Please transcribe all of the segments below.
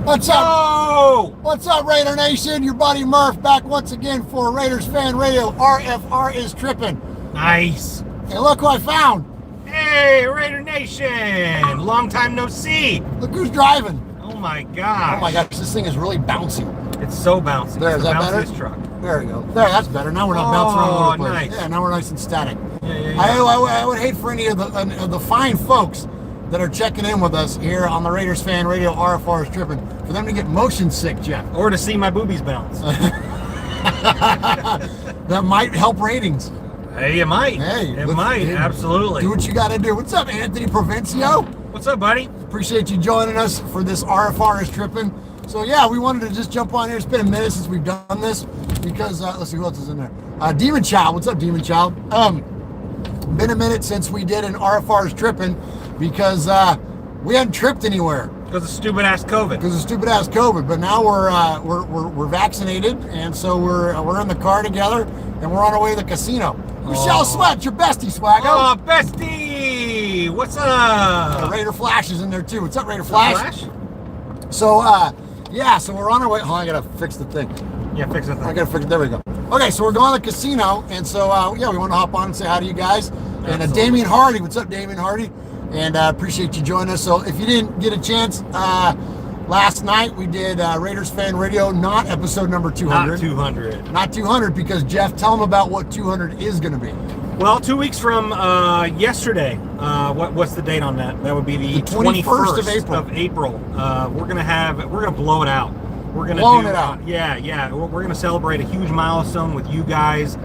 What's up? What's up, Raider Nation? Your buddy Murph back once again for Raiders Fan Radio. RFR is tripping. Nice. Hey, look who I found. Hey, Raider Nation. Long time no see. Look who's driving. Oh my gosh. Oh my gosh, this thing is really bouncy. It's so bouncy. There, is that better? Truck. There we go. There, that's better. Now we're not bouncing around all over the place. Nice. Yeah, now we're nice and static. Yeah. I would hate for any of the fine folks that are checking in with us here on the Raiders Fan Radio RFR is Trippin', for them to get motion sick, Jeff. Or to see my boobies bounce. That might help ratings. Hey, it might. It might, absolutely. Do what you got to do. What's up, Anthony Provencio? What's up, buddy? Appreciate you joining us for this RFR is Trippin'. So yeah, we wanted to just jump on here. It's been a minute since we've done this because let's see who else is in there. Demon Child. What's up, Demon Child? Been a minute since we did an RFR is Trippin'. Because we hadn't tripped anywhere. Because of stupid ass COVID. But now we're vaccinated, and so we're in the car together, and we're on our way to the casino. Michelle Sweat, your bestie, Swaggo. Oh, bestie! What's up? Raider Flash is in there too. What's up, Raider Flash? So yeah, so we're on our way. Oh, I gotta fix the thing. Yeah, fix the thing. I gotta fix it. There we go. Okay, so we're going to the casino, and so yeah, we want to hop on and say hi to you guys. And Damian Hardy, what's up, Damian Hardy? And I appreciate you joining us. So if you didn't get a chance, last night we did Raiders Fan Radio, not episode number 200. Not 200 because Jeff, tell them about what 200 is going to be. Well, 2 weeks from yesterday, what's the date on that? That would be the 21st of April. We're gonna blow it out. We're gonna blow it out. Yeah. We're gonna celebrate a huge milestone with you guys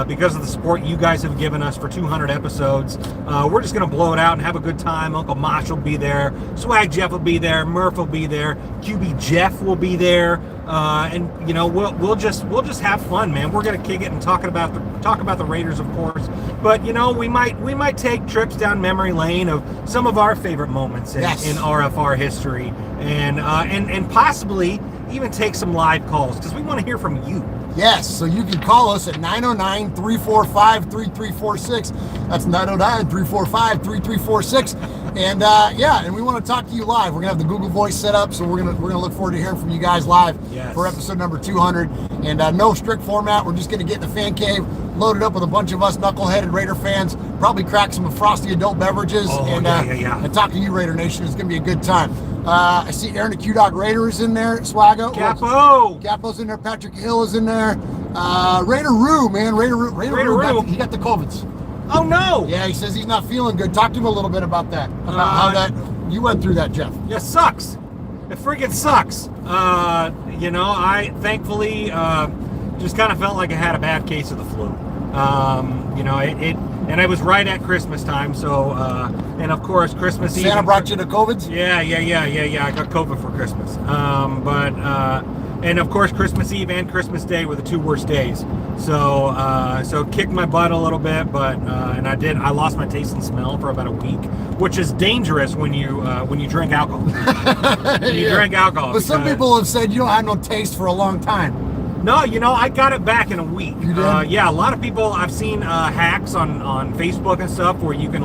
because of the support you guys have given us for 200 episodes. We're just gonna blow it out and have a good time. Uncle Mosh will be there, Swag Jeff will be there, Murph will be there, QB Jeff will be there, and you know we'll just have fun, man. We're gonna kick it and talk about the Raiders, of course. But you know we might take trips down memory lane of some of our favorite moments in RFR history, and possibly even take some live calls because we want to hear from you. Yes, so you can call us at 909-345-3346. That's 909-345-3346. And yeah, and we want to talk to you live. We're gonna have the Google Voice set up, so we're gonna look forward to hearing from you guys live for episode number 200. And no strict format. We're just gonna get in the fan cave, loaded up with a bunch of us knuckleheaded Raider fans, probably crack some frosty adult beverages, and talk to you, Raider Nation. It's gonna be a good time. I see Aaron the Q-Dog Raider is in there, Swaggo. Capo's in there, Patrick Hill is in there. Raider Roo, man. Raider Roo. He got the COVIDs. Oh, no. Yeah, he says he's not feeling good. Talk to him a little bit about that. About how that, you went through that, Jeff. Yeah, sucks. It freaking sucks. You know, I thankfully just kind of felt like I had a bad case of the flu. You know, and it was right at Christmas time, so, and of course, Christmas Eve. Santa brought you the COVIDs? Yeah. I got COVID for Christmas. And of course, Christmas Eve and Christmas Day were the two worst days. So kicked my butt a little bit, but, and I lost my taste and smell for about a week, which is dangerous when you drink alcohol. Drink alcohol. But some people have said you don't have no taste for a long time. No, you know, I got it back in a week. You did? Yeah, a lot of people, I've seen hacks on Facebook and stuff where you can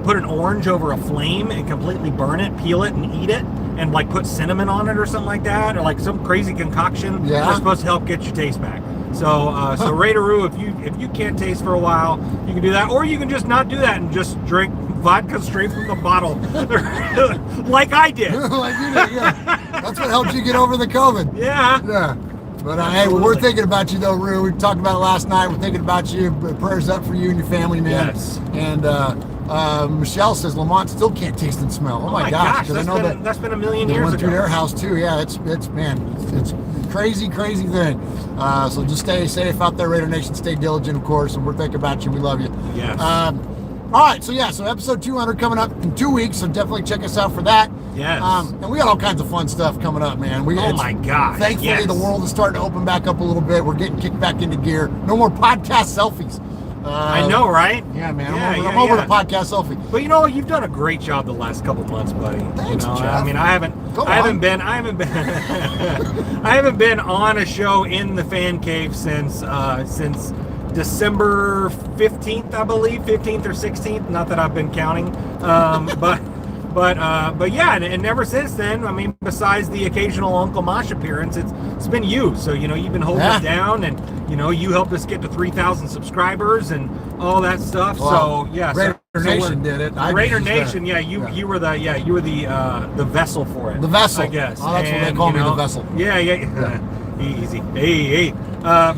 put an orange over a flame and completely burn it, peel it, and eat it, and like put cinnamon on it or something like that, or like some crazy concoction that's supposed to help get your taste back. So Raideroo, if you can't taste for a while, you can do that, or you can just not do that and just drink vodka straight from the bottle, like I did. Like you did, yeah. That's what helped you get over the COVID. Yeah. But hey, we're thinking about you though, Roo. We talked about it last night. We're thinking about you. Prayers up for you and your family, man. Yes. And Michelle says Lamont still can't taste and smell. Oh my gosh! That's been a million years ago. They went through their house too. Yeah, it's crazy thing. So just stay safe out there, Raider Nation. Stay diligent, of course. And we're thinking about you. We love you. Yes. All right, so episode 200 coming up in 2 weeks, so definitely check us out for that. Yes. And we got all kinds of fun stuff coming up, man. Oh my gosh. Thankfully, the world is starting to open back up a little bit. We're getting kicked back into gear. No more podcast selfies. I know, right? Yeah, man. I'm over the podcast selfie. But you know, you've done a great job the last couple months, buddy. Thanks, Jeff. I mean, I haven't been I haven't been on a show in the fan cave since December 15th, I believe, 15th or 16th. Not that I've been counting, but But yeah, and ever since then, I mean, besides the occasional Uncle Mosh appearance, it's been you. So you've been holding it down, and you helped us get to 3,000 subscribers and all that stuff. Well, so yeah, Raider Nation did it. Raider Nation, you were the vessel for it. The vessel, I guess. Oh, that's what they call me, the vessel. Yeah. Easy. Hey. I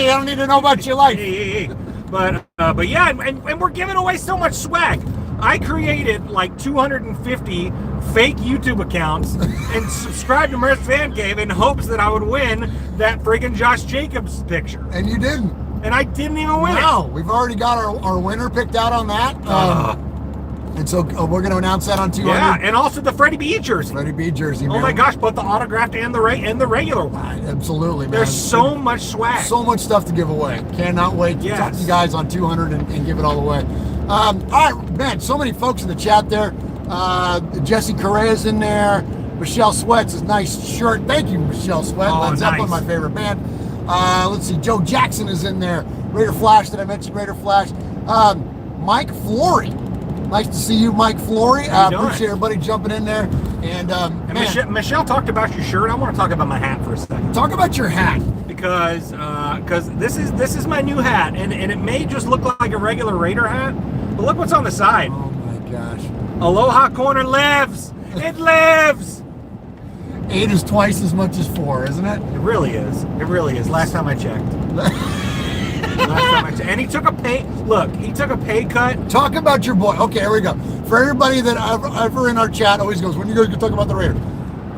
don't need to know about your life. Hey. But yeah, and we're giving away so much swag. I created like 250 fake YouTube accounts and subscribed to Murph's Fan Cave in hopes that I would win that friggin' Josh Jacobs picture. And you didn't. And I didn't even win it. No, we've already got our winner picked out on that. And so we're going to announce that on 200. Yeah, and also the Freddie B jersey. Freddie B jersey. Oh my gosh, both the autographed and the regular one. Absolutely, man. There's so much swag. So much stuff to give away. Cannot wait to talk to you guys on 200 and give it all away. All right, man, so many folks in the chat there. Jesse Correa's in there. Michelle Sweat's a nice shirt. Thank you, Michelle Sweat. Oh, Led Zeppelin, my favorite band. Let's see, Joe Jackson is in there. Raider Flash, did I mention Raider Flash? Mike Flory. Nice to see you, Mike Flory. Appreciate everybody jumping in there. And Michelle talked about your shirt. I want to talk about my hat for a second. Talk about your hat. Because this is my new hat, and it may just look like a regular Raider hat, but look what's on the side. Oh my gosh. Aloha Corner lives. It lives. 8 is twice as much as 4, isn't it? It really is. It really is. Last time I checked. And he took a pay cut. Talk about your boy. Okay, here we go. For everybody that ever in our chat always goes, when you guys can talk about the Raiders.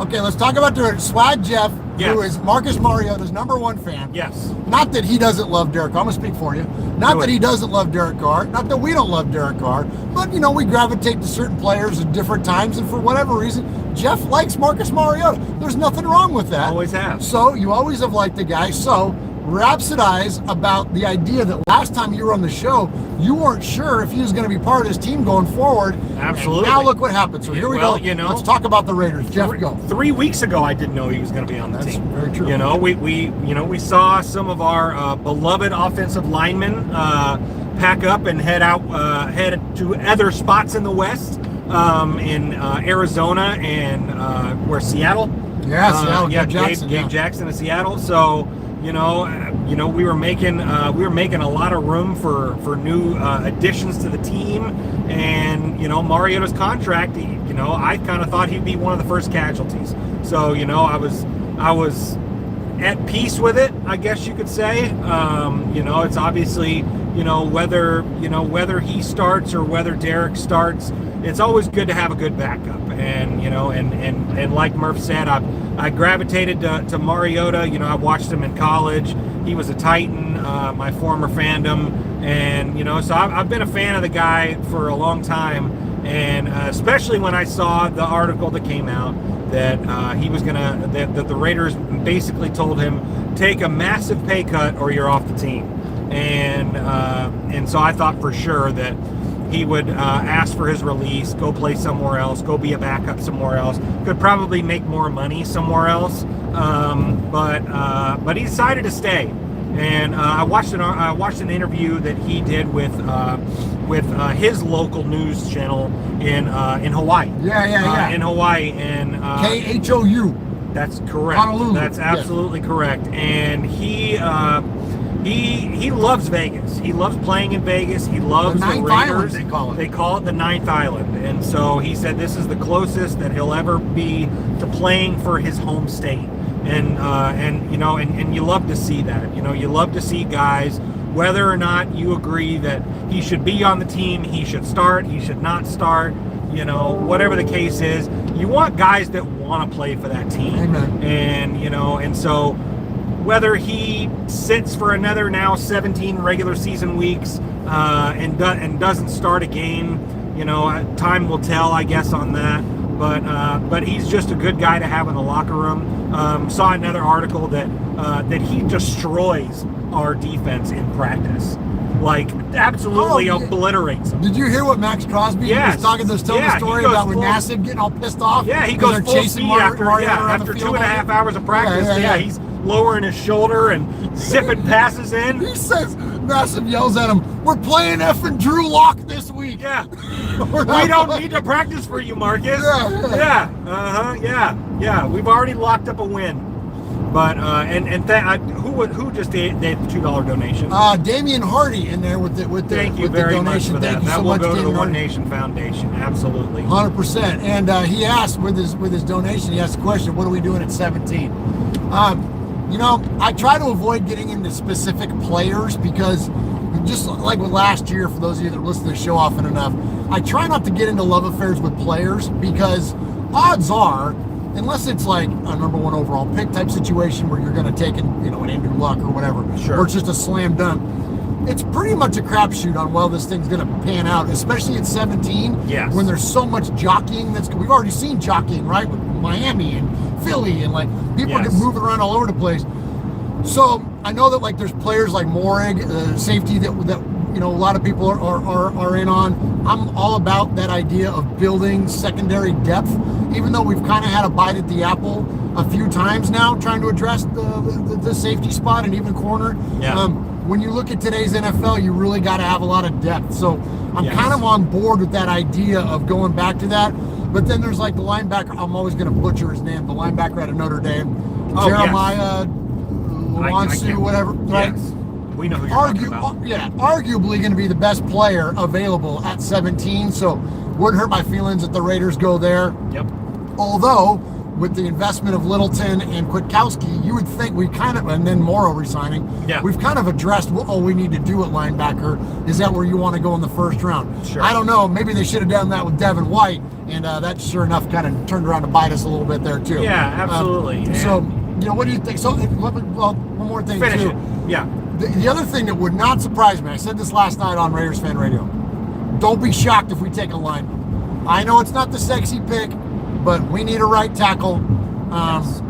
Okay, let's talk about the Raiders. Swag Jeff, who is Marcus Mariota's #1 fan. Yes. Not that he doesn't love Derek Carr. I'm going to speak for you. Not that he doesn't love Derek Carr. Not that we don't love Derek Carr. But, we gravitate to certain players at different times. And for whatever reason, Jeff likes Marcus Mariota. There's nothing wrong with that. Always have. So you always have liked the guy. So rhapsodize about the idea that last time you were on the show, you weren't sure if he was going to be part of this team going forward. Absolutely. And now look what happened. So here we go. Let's talk about the Raiders. Jeff, go. 3 weeks ago, I didn't know he was going to be on the team. Very true. We saw some of our beloved offensive linemen pack up and head to other spots in the West, in Arizona and Seattle. Yeah, Seattle. Gabe Jackson in Seattle. So. We were making a lot of room for new additions to the team, and Mariota's contract. I kind of thought he'd be one of the first casualties. So I was at peace with it, I guess you could say. It's obviously whether he starts or whether Derek starts, it's always good to have a good backup. And like Murph said, I gravitated to Mariota. I watched him in college. He was a Titan, my former fandom, and so I've been a fan of the guy for a long time. And especially when I saw the article that came out that that the Raiders basically told him, take a massive pay cut or you're off the team. And so I thought for sure that he would ask for his release, go play somewhere else, go be a backup somewhere else. Could probably make more money somewhere else, but he decided to stay. And I watched an interview that he did with his local news channel in Hawaii. Yeah. In Hawaii, and KHOU. That's correct. Honolulu. That's absolutely correct. And he loves Vegas. He loves playing in Vegas. He loves the Raiders. Island, they call it the Ninth Island. And so he said this is the closest that he'll ever be to playing for his home state. And you love to see that. You love to see guys, whether or not you agree that he should be on the team, he should start, he should not start, whatever the case is, you want guys that want to play for that team. Amen. And so whether he sits for another now 17 regular season weeks and doesn't start a game, time will tell, I guess, on that. But he's just a good guy to have in the locker room. Saw another article that he destroys our defense in practice, like absolutely obliterates them. Did you hear what Max Crosby was talking to us, telling the story about when Nassib getting all pissed off? Yeah, he goes full speed after 2.5 hours of practice. He's lowering his shoulder and zipping passes in. He says Massive yells at him, "We're playing effing Drew Lock this week." Yeah. We don't need to practice for you, Marcus. Yeah. We've already locked up a win. But who just gave the $2 donation? Damian Hardy in there with the Thank you with very the donation. much for that. Thank you That so will much, go to the Damian One Hardy. Nation Foundation. Absolutely. 100%. And he asked with his donation, he asked the question, "What are we doing at 17?" I try to avoid getting into specific players because, just like with last year, for those of you that listen to the show often enough, I try not to get into love affairs with players because odds are, unless it's like a number one overall pick type situation where you're going to take an Andrew Luck or whatever, or it's just a slam dunk, it's pretty much a crapshoot on this thing's going to pan out, especially at 17, when there's so much jockeying. We've already seen jockeying, right, with Miami and Philly, and like people are moving around all over the place. So I know that like there's players like Morig, safety that a lot of people are in on. I'm all about that idea of building secondary depth, even though we've kind of had a bite at the apple a few times now trying to address the safety spot and even corner. When you look at today's NFL, you really got to have a lot of depth. So I'm kind of on board with that idea of going back to that. But then there's like the linebacker. I'm always going to butcher his name. The linebacker out of Notre Dame, Jeremiah Lawansu, whatever. Right? Yes. We know who you're talking about. Arguably going to be the best player available at 17. So wouldn't hurt my feelings if the Raiders go there. Yep. Although with the investment of Littleton and Kwiatkowski, you would think we kind of, and then Morrow resigning, we've kind of addressed what all we need to do at linebacker. Is that where you want to go in the first round? Sure. I don't know. Maybe they should have done that with Devin White, and that sure enough kind of turned around to bite us a little bit there too. Yeah, absolutely. So, what do you think? So, well, one more thing Finish too. it. Yeah. The other thing that would not surprise me, I said this last night on Raiders Fan Radio, don't be shocked if we take a lineman. I know it's not the sexy pick, but we need a right tackle.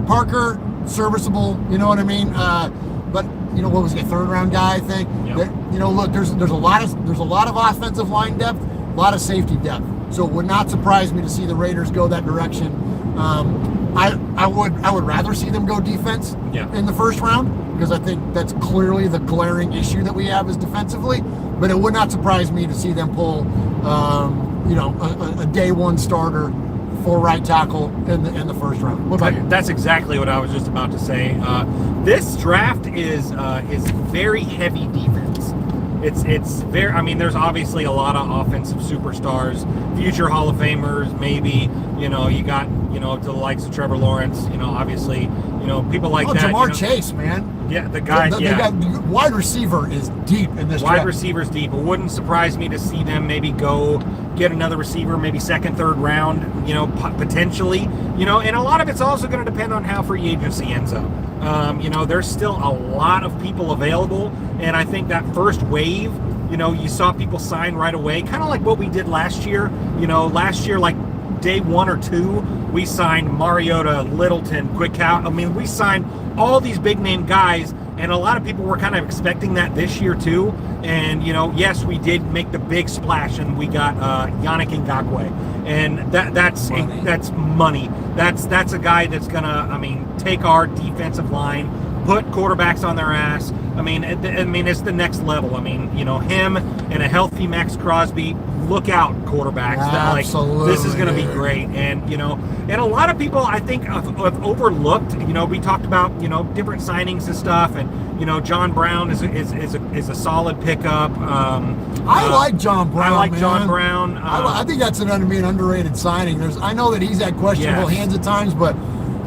Parker, serviceable, you know what I mean? But what was he, a third round guy, I think? Yep. Look, there's a lot of offensive line depth, a lot of safety depth. So it would not surprise me to see the Raiders go that direction. I would rather see them go defense in the first round, because I think that's clearly the glaring issue that we have is defensively. But it would not surprise me to see them pull a day one starter for right tackle in the first round. What about you? That's exactly what I was just about to say. This draft is very heavy defense. It's very. I mean, there's obviously a lot of offensive superstars, future Hall of Famers. Maybe you got to the likes of Trevor Lawrence. Obviously people like that. Jamar Chase, man. Yeah, the guy. They got wide receiver is deep in this. Wide receiver's deep. It wouldn't surprise me to see them maybe go get another receiver, maybe second, third round. Potentially. And a lot of it's also going to depend on how free agency ends up. There's still a lot of people available, and I think that first wave, you saw people sign right away, kind of like what we did last year. Last year, like day 1 or 2, we signed Mariota, Littleton, Kwiatkowski. I mean, we signed all these big name guys, and a lot of people were kind of expecting that this year too. And yes, we did make the big splash, and we got Yannick Ngakoue, and that's money. That's a guy that's gonna, take our defensive line, put quarterbacks on their ass. It's the next level. Him and a healthy Max Crosby. Look out, quarterbacks. Absolutely. This is going to be great. And, and a lot of people, I think, have overlooked, we talked about, different signings and stuff. And, John Brown is a solid pickup. I like John Brown. I like John Brown. I think that's an underrated signing. I know that he's had questionable hands at times, but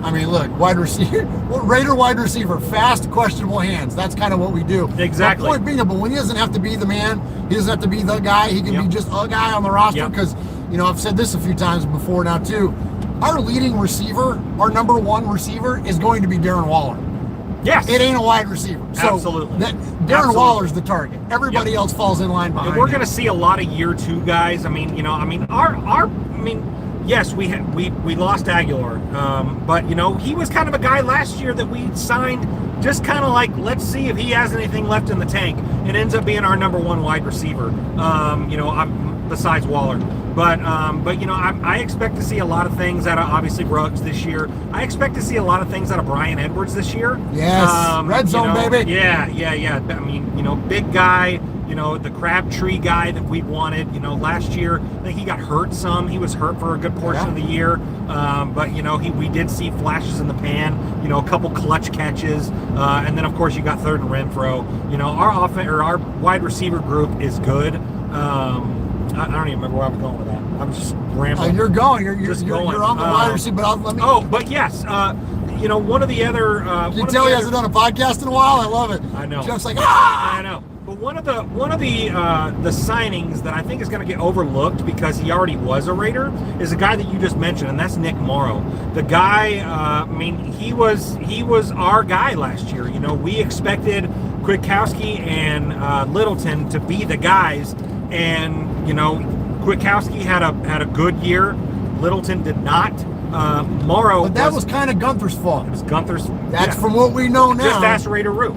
look, wide receiver, Raider wide receiver, fast, questionable hands. That's kind of what we do. Exactly. My point being, but when he doesn't have to be the man, he doesn't have to be the guy. He can be just a guy on the roster. Because, I've said this a few times before now too. Our leading receiver, our number one receiver, is going to be Darren Waller. Yes. It ain't a wide receiver. So absolutely. Darren Waller's the target. Everybody else falls in line behind. And we're going to see a lot of year 2 guys. Yes, we lost Aguilar, but he was kind of a guy last year that we signed just kind of like, let's see if he has anything left in the tank, and ends up being our number 1 wide receiver. besides Waller. But you know, I expect to see a lot of things out of obviously Ruggs this year. I expect to see a lot of things out of Brian Edwards this year. Yes, red zone, baby. Yeah. I mean, you know, big guy. You know, the Crabtree guy that we wanted. You know, last year I think he got hurt some. He was hurt for a good portion of the year. But you know, we did see flashes in the pan. You know, a couple clutch catches, and then of course you got Third and Renfro. You know, our wide receiver group is good. I don't even remember where I was going with that. I'm just rambling. You're going. You're on the wide receiver. But let me. Oh, but yes. You know, one of the other. Can you tell he hasn't done a podcast in a while? I love it. I know. Jeff's like, ah! I know. But one of the signings that I think is going to get overlooked because he already was a Raider is a guy that you just mentioned, and that's Nick Morrow. The guy, I mean, he was our guy last year. You know, we expected Kwiatkowski and Littleton to be the guys, and you know, Kwiatkowski had a good year. Littleton did not. Morrow, but that was kind of Gunther's fault. It was Gunther's. That's from what we know now. Just ask Raider Roo.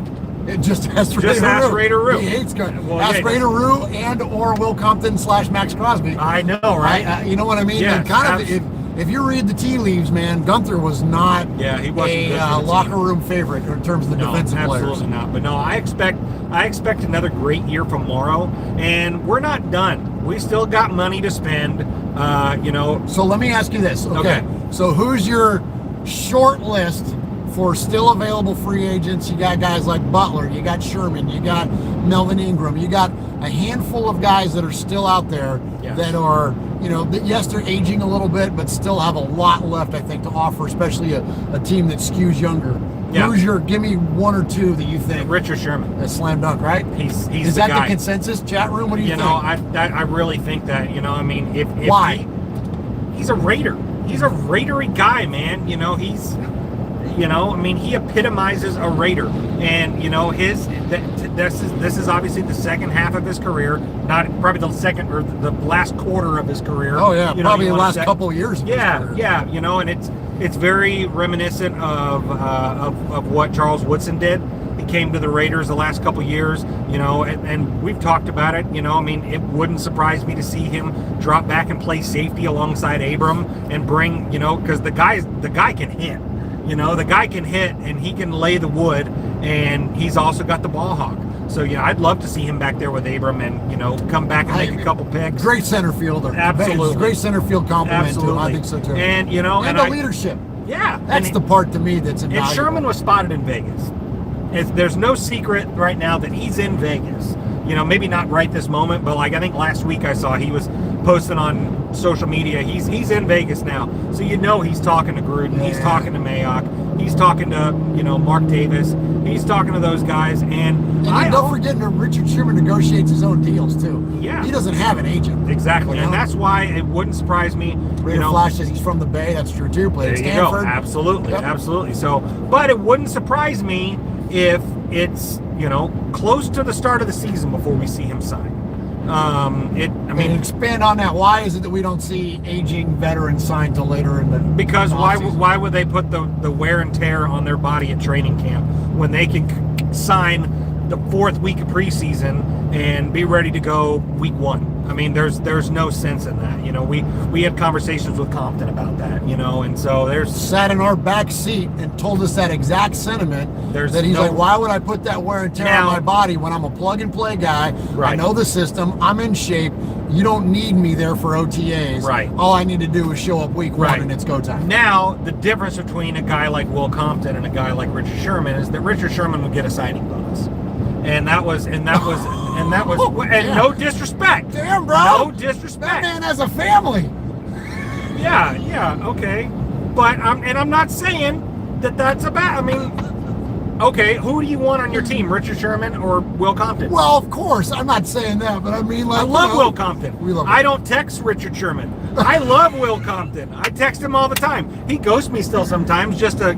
It just ask Raider Roo. He hates Gunther. Well, ask Raider Roo and or Will Compton / Max Crosby. I know, right? You know what I mean? Yeah, and kind of, if you read the tea leaves, man, Gunther was not he wasn't a locker room favorite in terms of the defensive players. Absolutely not. But no, I expect another great year from Morrow, and we're not done. We still got money to spend. You know. So let me ask you this. Okay. So who's your short list for still available free agents? You got guys like Butler, you got Sherman, you got Melvin Ingram, you got a handful of guys that are still out there that are, you know, yes, they're aging a little bit, but still have a lot left, I think, to offer, especially a team that skews younger. Yeah. Give me one or two that you think? Richard Sherman. A slam dunk, right? Is the that guy. The consensus, chat room? What do you think? You know, I really think that, you know, I mean, if why? He's a Raider. He's a Raidery guy, man. You know, you know, I mean, he epitomizes a Raider, and you know, this is obviously the second half of his career, not probably the second or the last quarter of his career. Oh yeah, you probably the last couple of years. Yeah, you know, and it's very reminiscent of what Charles Woodson did. He came to the Raiders the last couple of years, you know, and we've talked about it. You know, I mean, it wouldn't surprise me to see him drop back and play safety alongside Abram and bring, you know, because the guy can hit. You know, the guy can hit and he can lay the wood, and he's also got the ball hawk. So, yeah, I'd love to see him back there with Abram and, you know, come back and make a couple picks. Great center fielder. Absolutely. Great center field compliment to him. I think so, too. And, you know. And the leadership. Yeah. That's the part to me that's invaluable. And Sherman was spotted in Vegas. There's no secret right now that he's in Vegas. You know, maybe not right this moment, but like I think last week I saw he was posting on social media. He's in Vegas now, so you know he's talking to Gruden, he's talking to Mayock, he's talking to, you know, Mark Davis, he's talking to those guys, and don't forget that Richard Sherman negotiates his own deals too. Yeah, he doesn't have an agent. Exactly, and that's why it wouldn't surprise me. Raider Flash says he's from the Bay. That's true too. Played at Stanford. Absolutely, absolutely. So, but it wouldn't surprise me if it's, you know, close to the start of the season before we see him sign. Expand on that. Why is it that we don't see aging veterans signed till later in the because why would they put the wear and tear on their body at training camp when they can sign the fourth week of preseason and be ready to go week 1? I mean, there's no sense in that. You know, we had conversations with Compton about that, you know, and so there's sat in our back seat and told us that exact sentiment. That he's like, why would I put that wear and tear on my body when I'm a plug and play guy? Right. I know the system. I'm in shape. You don't need me there for OTAs. Right. All I need to do is show up week 1 and it's go time. Now, the difference between a guy like Will Compton and a guy like Richard Sherman is that Richard Sherman would get a signing bonus. And no disrespect. Damn, bro. No disrespect. That man has a family. Yeah, okay. But I'm not saying that's a bad. I mean, okay, who do you want on your team, Richard Sherman or Will Compton? Well, of course, I'm not saying that, but I mean, like, I love Will Compton. We love him. I don't text Richard Sherman. I love Will Compton. I text him all the time. He ghosts me still sometimes, just to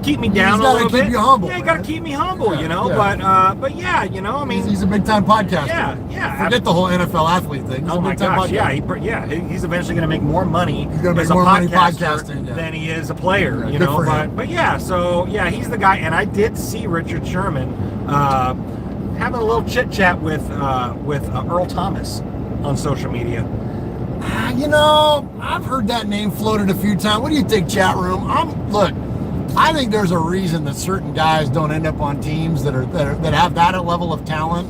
keep me down a little bit. He's got to keep you humble. Yeah, you got to keep me humble, you know. Yeah. But yeah, you know, I mean, he's a big time podcaster. Yeah. Forget the whole NFL athlete thing. Oh my gosh, he's eventually going to make more money as a podcasting than he is a player, yeah, you know. But yeah, so yeah, he's the guy. And I did see Richard Sherman having a little chit chat with Earl Thomas on social media? You know, I've heard that name floated a few times. What do you think, chat room? Look, I think there's a reason that certain guys don't end up on teams that have that level of talent,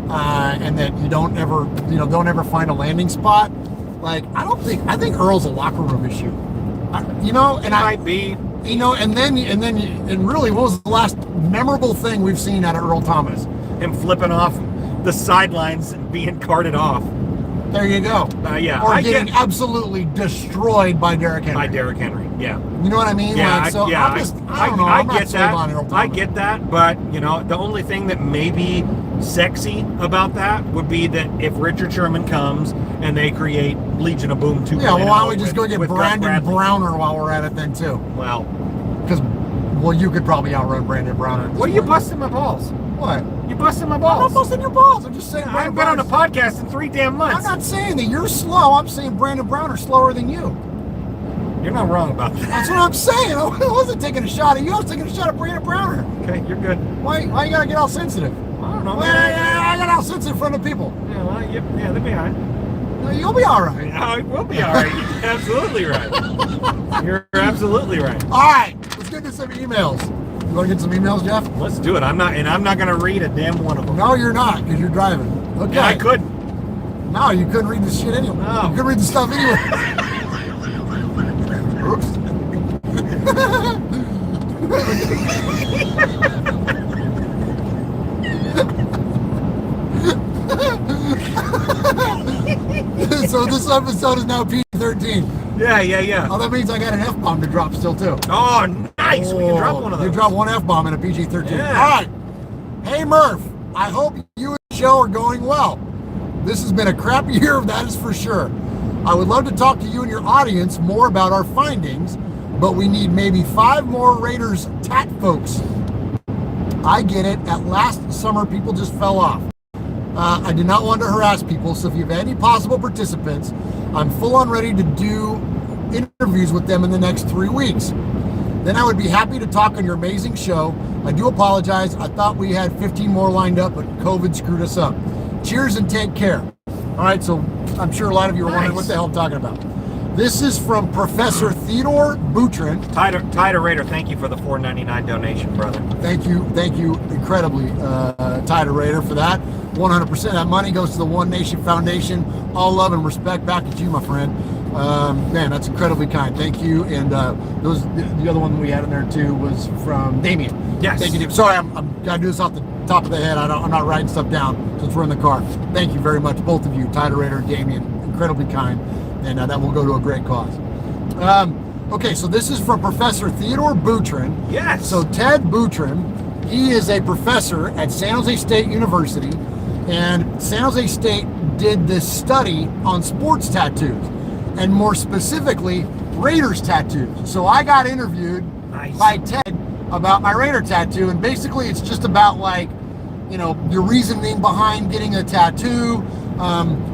and that you don't ever find a landing spot. Like, I think Earl's a locker room issue. Might be. And really, what was the last memorable thing we've seen out of Earl Thomas? Him flipping off the sidelines and being carted off. There you go. Yeah. Or getting absolutely destroyed by Derrick Henry. Yeah. You know what I mean? Yeah, I don't know. I I'm not get sold that. on Earl Thomas. I get that, but the only thing that may be sexy about that would be that if Richard Sherman comes and they create Legion of Boom 2.0. Yeah, well, why don't we just go get with Brandon Browner while we're at it then too? Well, because you could probably outrun Brandon Browner. What are you busting my balls? What? You busting my I'm balls? not busting your balls. I'm just saying. I haven't been on a podcast in 3 damn months. I'm not saying that you're slow. I'm saying Brandon Browner's slower than you. You're not wrong about that. That's what I'm saying. I wasn't taking a shot at you. I was taking a shot at Brandon Browner. Okay, you're good. Why you gotta get all sensitive? I don't know. I got all sensitive in front of people. Yeah, well, yeah, they'll be all right. No, you'll be all right. No, we'll be all right. You're absolutely right. You're absolutely right. All right, let's get to some emails. You want to get some emails, Jeff? Let's do it. I'm not going to read a damn one of them. No, you're not, because you're driving. Okay. Yeah, I couldn't. No, you couldn't read the shit anyway. No. You couldn't read the stuff anyway. So this episode is now PG-13. Yeah. Oh, that means I got an F-bomb to drop still, too. Oh, nice. We can drop one of those. You drop one F-bomb in a PG-13. Yeah. All right. Hey, Murph. I hope you and the show are going well. This has been a crappy year, that is for sure. I would love to talk to you and your audience more about our findings, but we need maybe 5 more Raiders tat folks. I get it. At last summer, people just fell off. I did not want to harass people, so if you have any possible participants, I'm full on ready to do interviews with them in the next 3 weeks. Then I would be happy to talk on your amazing show. I do apologize. I thought we had 15 more lined up, but COVID screwed us up. Cheers and take care. All right, so I'm sure a lot of you are wondering what the hell I'm talking about. This is from Professor Theodore Boutrin. Tider Raider, thank you for the $4.99 donation, brother. Thank you incredibly, Tider Raider, for that. 100% of that money goes to the One Nation Foundation. All love and respect back at you, my friend. Man, that's incredibly kind. Thank you. And the other one we had in there too was from Damien. Yes. Thank you. Sorry, I'm gotta do this off the top of the head. I'm not writing stuff down since we're in the car. Thank you very much, both of you, Tider Raider and Damien. Incredibly kind. And that will go to a great cause. Okay, so this is from Professor Theodore Boutrin. Yes. So Ted Boutrin, he is a professor at San Jose State University, and San Jose State did this study on sports tattoos, and more specifically, Raiders tattoos. So I got interviewed by Ted about my Raider tattoo, and basically it's just about your reasoning behind getting a tattoo,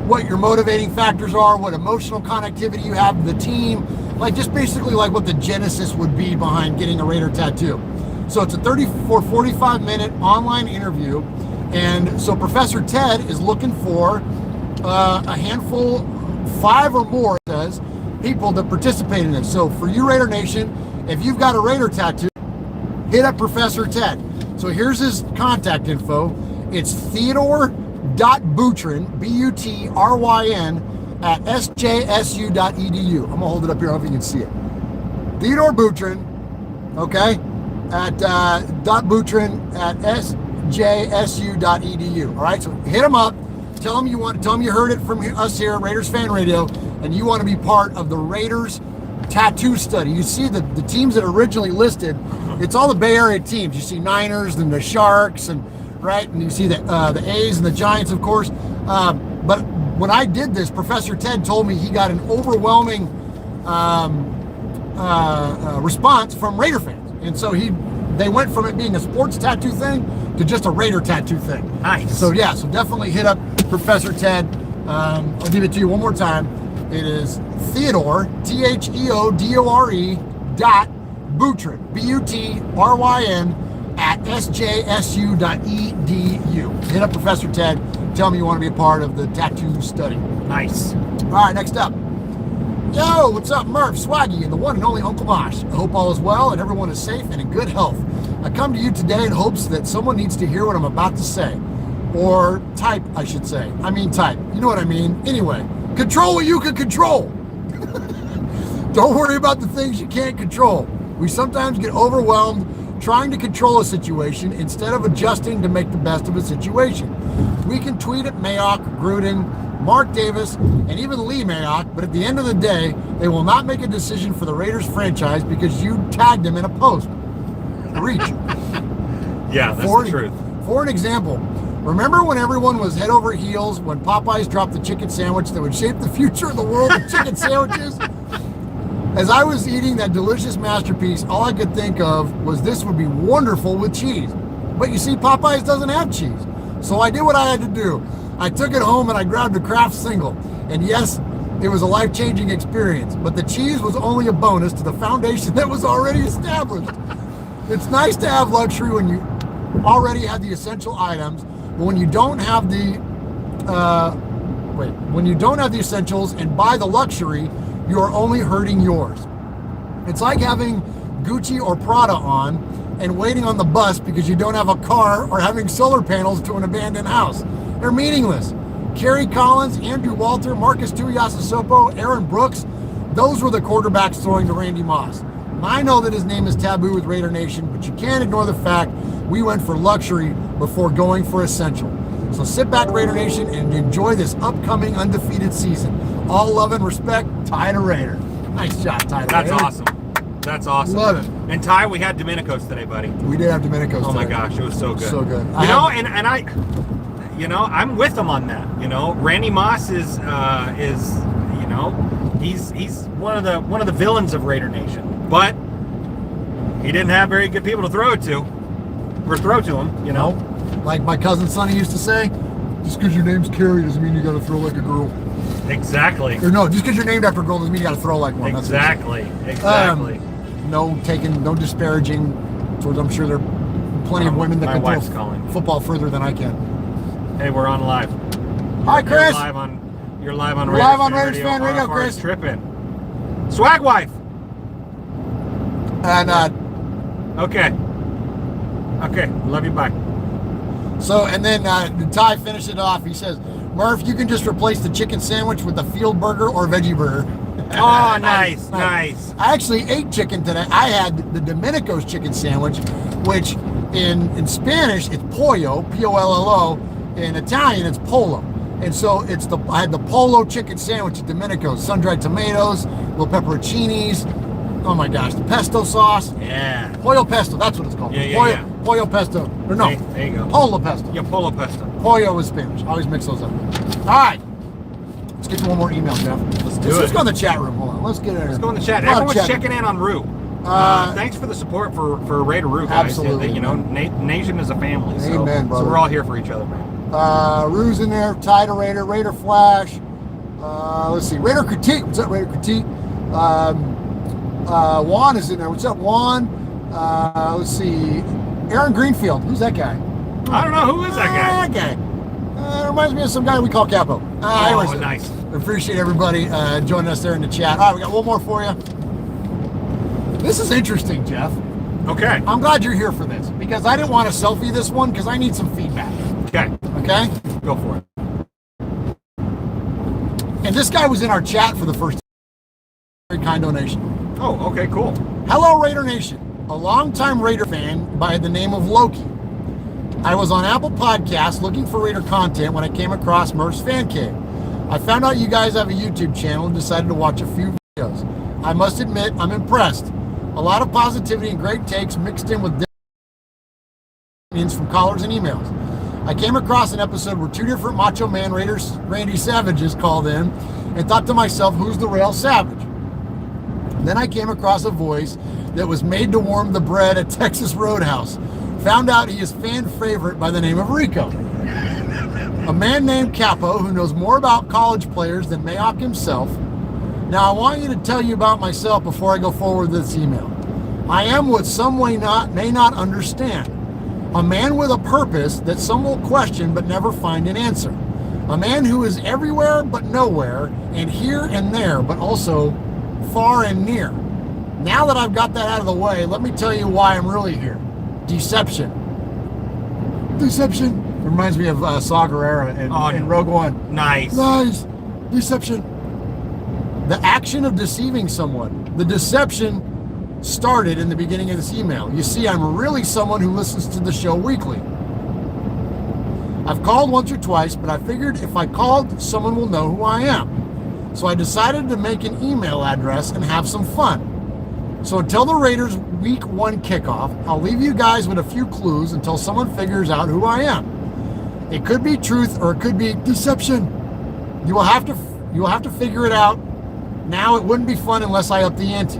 what your motivating factors are, what emotional connectivity you have with the team, just basically what the genesis would be behind getting a Raider tattoo. So it's a 45-minute online interview, and so Professor Ted is looking for a handful, 5 or more, it says, people to participate in this. So for you, Raider Nation, if you've got a Raider tattoo, hit up Professor Ted. So here's his contact info. It's Theodore.Boutrin, Butryn, at sjsu.edu. I'm gonna hold it up here, I hope you can see it. Theodore Boutrin, okay, at .Boutrin at sjsu.edu. All right, so hit him up. Tell him you heard it from us here at Raiders Fan Radio, and you want to be part of the Raiders tattoo study. You see the teams that are originally listed, it's all the Bay Area teams. You see Niners and the Sharks, and you see the A's and the Giants, of course. But when I did this, Professor Ted told me he got an overwhelming response from Raider fans, and so they went from it being a sports tattoo thing to just a Raider tattoo thing. Nice. So so definitely hit up Professor Ted. I'll give it to you one more time. It is Theodore, Theodore, Boutrin, Butryn, at sjsu.edu. Hit up Professor Ted. Tell him you want to be a part of the tattoo study. Nice. All right, next up. Yo, what's up, Murph, Swaggy, and the one and only Uncle Mosh. I hope all is well and everyone is safe and in good health. I come to you today in hopes that someone needs to hear what I'm about to say. Or type, I should say. I mean type. You know what I mean. Anyway, control what you can control. Don't worry about the things you can't control. We sometimes get overwhelmed trying to control a situation instead of adjusting to make the best of a situation. We can tweet at Mayock, Gruden, Mark Davis, and even Lee Mayock, but at the end of the day, they will not make a decision for the Raiders franchise because you tagged them in a post. Reach. Yeah, that's the truth. For an example, remember when everyone was head over heels when Popeyes dropped the chicken sandwich that would shape the future of the world of chicken sandwiches? As I was eating that delicious masterpiece, all I could think of was this would be wonderful with cheese. But you see, Popeyes doesn't have cheese. So I did what I had to do. I took it home and I grabbed a Kraft single. And yes, it was a life-changing experience, but the cheese was only a bonus to the foundation that was already established. It's nice to have luxury when you already have the essential items, but when you don't have the essentials and buy the luxury, you are only hurting yours. It's like having Gucci or Prada on and waiting on the bus because you don't have a car, or having solar panels to an abandoned house. They're meaningless. Kerry Collins, Andrew Walter, Marcus Tuiasosopo, Aaron Brooks, those were the quarterbacks throwing to Randy Moss. I know that his name is taboo with Raider Nation, but you can't ignore the fact we went for luxury before going for essential. So sit back, Raider Nation, and enjoy this upcoming undefeated season. All love and respect, Ty the Raider. Nice shot, Ty the Raider. That's awesome. That's awesome. Love it. And Ty, we had Domenico's today, buddy. We did have Domenico's today. Oh my today. gosh, it was so good. So good. I'm with him on that. Randy Moss is he's one of the villains of Raider Nation. But he didn't have very good people to throw it to. Or throw to him, Like my cousin Sonny used to say, just because your name's Carrie doesn't mean you got to throw like a girl. Exactly. Or no, just because you're named after a girl doesn't mean you got to throw like one. Exactly. No disparaging towards, I'm sure there are plenty of women that can throw football further than I can. Hey, we're on live. Hi, Chris. You're live on Raiders Fan Radio, RFR Chris. Is Trippin. Swag wife. And Okay, love you, bye. So, and then Ty finished it off. He says, Murph, you can just replace the chicken sandwich with a field burger or veggie burger. Oh, nice. I actually ate chicken today. I had the Domenico's chicken sandwich, which in Spanish it's pollo, P-O-L-L-O. In Italian it's polo. And so I had the polo chicken sandwich at Domenico's. Sun-dried tomatoes, little pepperoncinis. Oh my gosh, the pesto sauce. Yeah. Pollo pesto, that's what it's called. Yeah. Pollo pesto. Or no. There you go. Polo pesto. Yeah, polo pesto. Pollo is Spanish. I always mix those up. All right. Let's get to one more email, Jeff. Let's go in the chat room. Hold on. Let's get in here. Let's go in the chat. Everyone's checking in on Rue. Thanks for the support for Raider Rue, guys. Absolutely. Nation is a family. Amen, brother. So we're all here for each other, man. Rue's in there. Ty to Raider. Raider Flash. Let's see. Raider Critique. What's up, Raider Critique? Juan is in there. What's up, Juan? Let's see. Aaron Greenfield. Who's that guy? I don't know. Who is that guy? That guy. Reminds me of some guy we call Capo. Anyways, nice. Appreciate everybody joining us there in the chat. All right, we got one more for you. This is interesting, Jeff. Okay. I'm glad you're here for this because I didn't want to selfie this one because I need some feedback. Okay? Go for it. And this guy was in our chat for the first time. Very kind donation. Oh, okay, cool. Hello, Raider Nation. A longtime Raider fan by the name of Loki. I was on Apple Podcasts looking for Raider content when I came across Murph's Fan Cave. I found out you guys have a YouTube channel and decided to watch a few videos. I must admit, I'm impressed. A lot of positivity and great takes mixed in with opinions from callers and emails. I came across an episode where two different Macho Man Raiders, Randy Savages, called in and thought to myself, who's the real Savage? Then I came across a voice that was made to warm the bread at Texas Roadhouse. Found out he is fan favorite by the name of Rico. A man named Capo who knows more about college players than Mayock himself. Now I want you to tell you about myself before I go forward with this email. I am what some may not understand. A man with a purpose that some will question but never find an answer. A man who is everywhere but nowhere, and here and there, but also far and near. Now that I've got that out of the way, let me tell you why I'm really here. Deception. Deception. It reminds me of Saw Gerrera in Rogue One. Nice. Nice. Deception. The action of deceiving someone. The deception started in the beginning of this email. You see, I'm really someone who listens to the show weekly. I've called once or twice, but I figured if I called, someone will know who I am. So I decided to make an email address and have some fun. So until the Raiders week 1 kickoff, I'll leave you guys with a few clues until someone figures out who I am. It could be truth or it could be deception. You will have to figure it out. Now it wouldn't be fun unless I up the ante.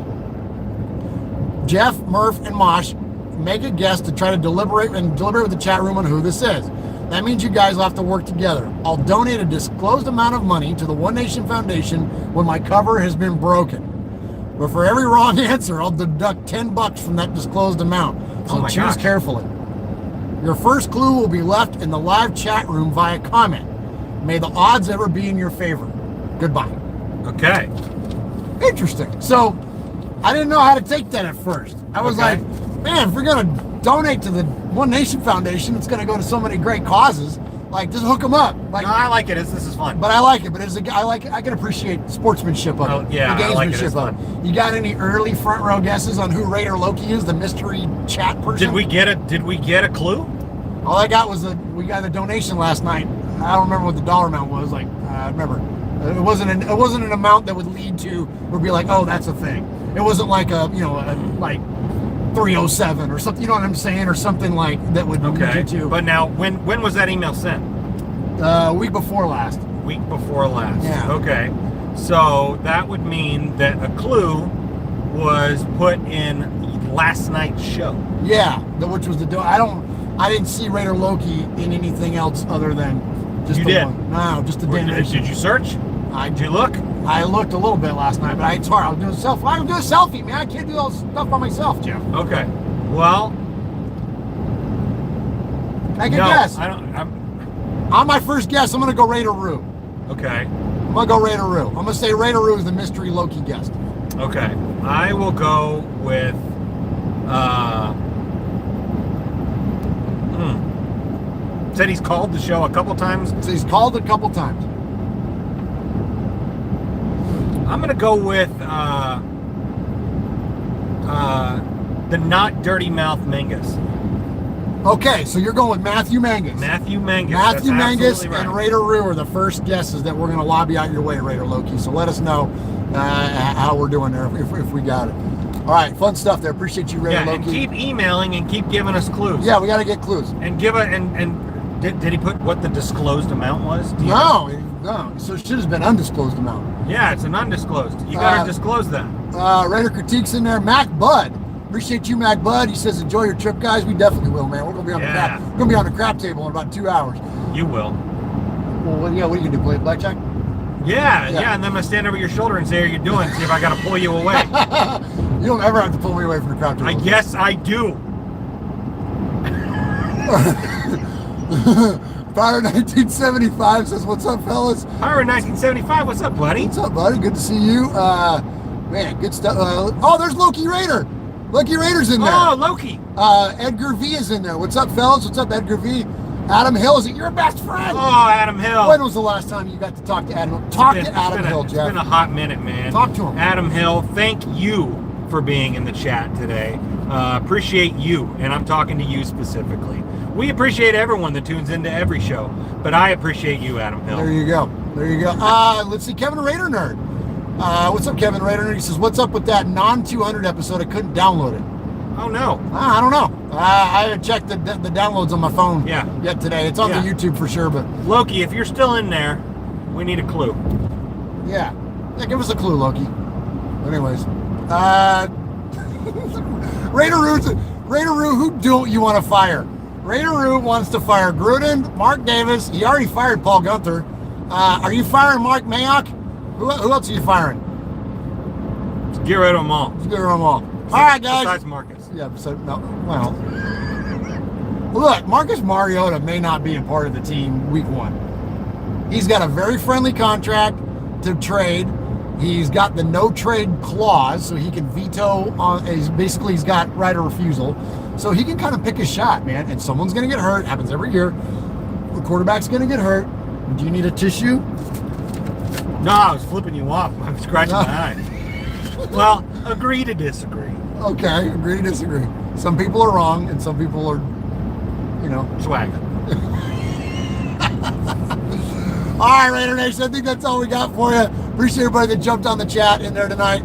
Jeff, Murph, and Mosh make a guess to try to deliberate with the chat room on who this is. That means you guys will have to work together. I'll donate a disclosed amount of money to the One Nation Foundation when my cover has been broken. But for every wrong answer, I'll deduct $10 from that disclosed amount. So choose carefully. Your first clue will be left in the live chat room via comment. May the odds ever be in your favor. Goodbye. Okay. Interesting. So, I didn't know how to take that at first. I was like, man, if we're going to donate to the One Nation Foundation, it's going to go to so many great causes. Like, just hook them up. Like, no, I like it. This is fun. But I like it. But as a guy, I can appreciate sportsmanship of it. Yeah, the I like it. gamesmanship of it. You got any early front row guesses on who Raider Loki is, the mystery chat person? Did we get a clue? All I got was we got a donation last night. I don't remember what the dollar amount was. Like, I remember. It wasn't an amount that would lead to would be like, oh, that's a thing. It wasn't like like 307 or something. You know what I'm saying, or something like that would lead you to. But now, when was that email sent? Week before last. Week before last. Yeah. Okay. So that would mean that a clue was put in last night's show. Yeah, which was I didn't see Raider Loki in anything else other than just one. No, just the damn. Did you search? Did you look? I looked a little bit last night, but it's hard. I was doing a selfie, man. I can't do all this stuff by myself, Jeff. Okay. Well, I can guess. On my first guess, I'm going to go Raider Roo. Okay. I'm going to go Raider Roo. I'm going to say Raider Roo is the mystery Loki guest. Okay. I will go with said he's called the show a couple times. So he's called a couple times. I'm going to go with the not dirty mouth Mangus. Okay, so you're going with Matthew Mangus. Matthew Mangus. Matthew Mangus right. and Raider Roo are the first guesses that we're going to lobby out your way, Raider Loki. So let us know how we're doing there if we got it. All right, fun stuff there. Appreciate you, Raider Loki. And keep emailing and keep giving us clues. Yeah, we got to get clues. And did he put what the disclosed amount was? No. So it should have been undisclosed amount. Yeah, it's an undisclosed. You got to disclose that. Raider Critique's in there. Mac Bud. Appreciate you, Mac Bud. He says, enjoy your trip, guys. We definitely will, man. We're gonna be on the crap table in about 2 hours. You will. Well, what are you gonna do? Play blackjack? Yeah. And then I'm gonna stand over your shoulder and say, "How are you doing?" See if I gotta pull you away. You don't ever have to pull me away from the crap table. I guess I do. Fire 1975 says, "What's up, fellas?" Fire 1975. What's up, buddy? What's up, buddy? Good to see you. Man, good stuff. Oh, there's Loki Raider. Loki Raider's in there. Oh, Loki. Edgar V is in there. What's up, fellas? What's up, Edgar V? Adam Hill, is it your best friend? Oh, Adam Hill. When was the last time you got to talk to Adam? Talk to Adam Hill, Jeff. It's been a hot minute, man. Talk to him. Adam Hill, thank you for being in the chat today. Appreciate you, and I'm talking to you specifically. We appreciate everyone that tunes into every show, but I appreciate you, Adam Hill. There you go. Let's see, Kevin Raider Nerd. What's up, Kevin Raider Nerd? He says, what's up with that non-200 episode? I couldn't download it. Oh, no. I don't know. I haven't checked the downloads on my phone yet today. It's on the YouTube for sure, but... Loki, if you're still in there, we need a clue. Yeah, give us a clue, Loki. Anyways. Raider Roo, who don't you want to fire? Raider Roo wants to fire Gruden, Mark Davis. He already fired Paul Gunther. Are you firing Mark Mayock? Who else are you firing? Just get rid of them all. All right, guys. Besides Marcus. Yeah, so no. Well, Look, Marcus Mariota may not be a part of the team week 1. He's got a very friendly contract to trade. He's got the no trade clause, so he can veto on. He's got right of refusal, so he can kind of pick his shot, man. And someone's going to get hurt. Happens every year. The quarterback's going to get hurt. Do you need a tissue? No, I was flipping you off. I'm scratching my eye. Well, agree to disagree. Okay, agree to disagree. Some people are wrong, and some people are, swag. All right, Raider Nation, I think that's all we got for you. Appreciate everybody that jumped on the chat in there tonight,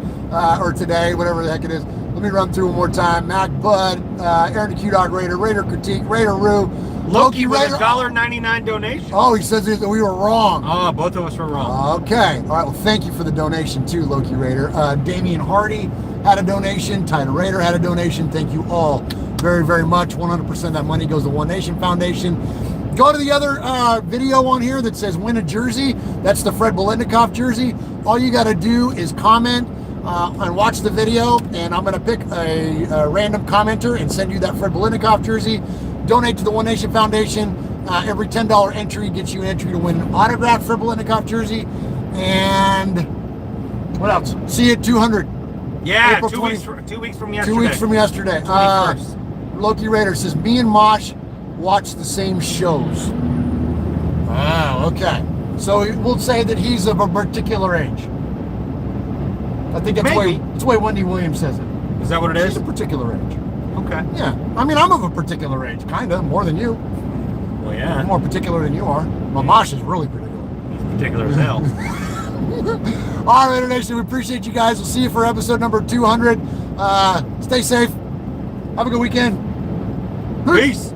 or today, whatever the heck it is. Let me run through one more time. Mac Bud, Aaron the Q-Dog Raider, Raider Critique, Raider Rue, Loki with Raider. a $1.99 donation. Oh, he says that we were wrong. Oh, both of us were wrong. Okay. All right, well, thank you for the donation too, Loki Raider. Damian Hardy had a donation. Tyler Raider had a donation. Thank you all very, very much. 100% of that money goes to One Nation Foundation. Go to the other video on here that says win a jersey. That's the Fred Biletnikoff jersey. All you got to do is comment and watch the video, and I'm going to pick a random commenter and send you that Fred Biletnikoff jersey. Donate to the One Nation Foundation. Every $10 entry gets you an entry to win an autographed Fred Biletnikoff jersey. And what else? See you at 200. Yeah, April 2 weeks from yesterday. 2 weeks from yesterday. 21st. Loki Raider says, me and Mosh watch the same shows. Oh, okay. So we'll say that he's of a particular age. I think that's the way Wendy Williams says it. Is that what it is? She's a particular age. Okay. Yeah. I mean, I'm of a particular age, kind of, more than you. Well, yeah. I'm more particular than you are. Well, Mosh is really particular. He's particular as hell. All right, Raider Nation, we appreciate you guys. We'll see you for episode number 200. Stay safe. Have a good weekend. Peace.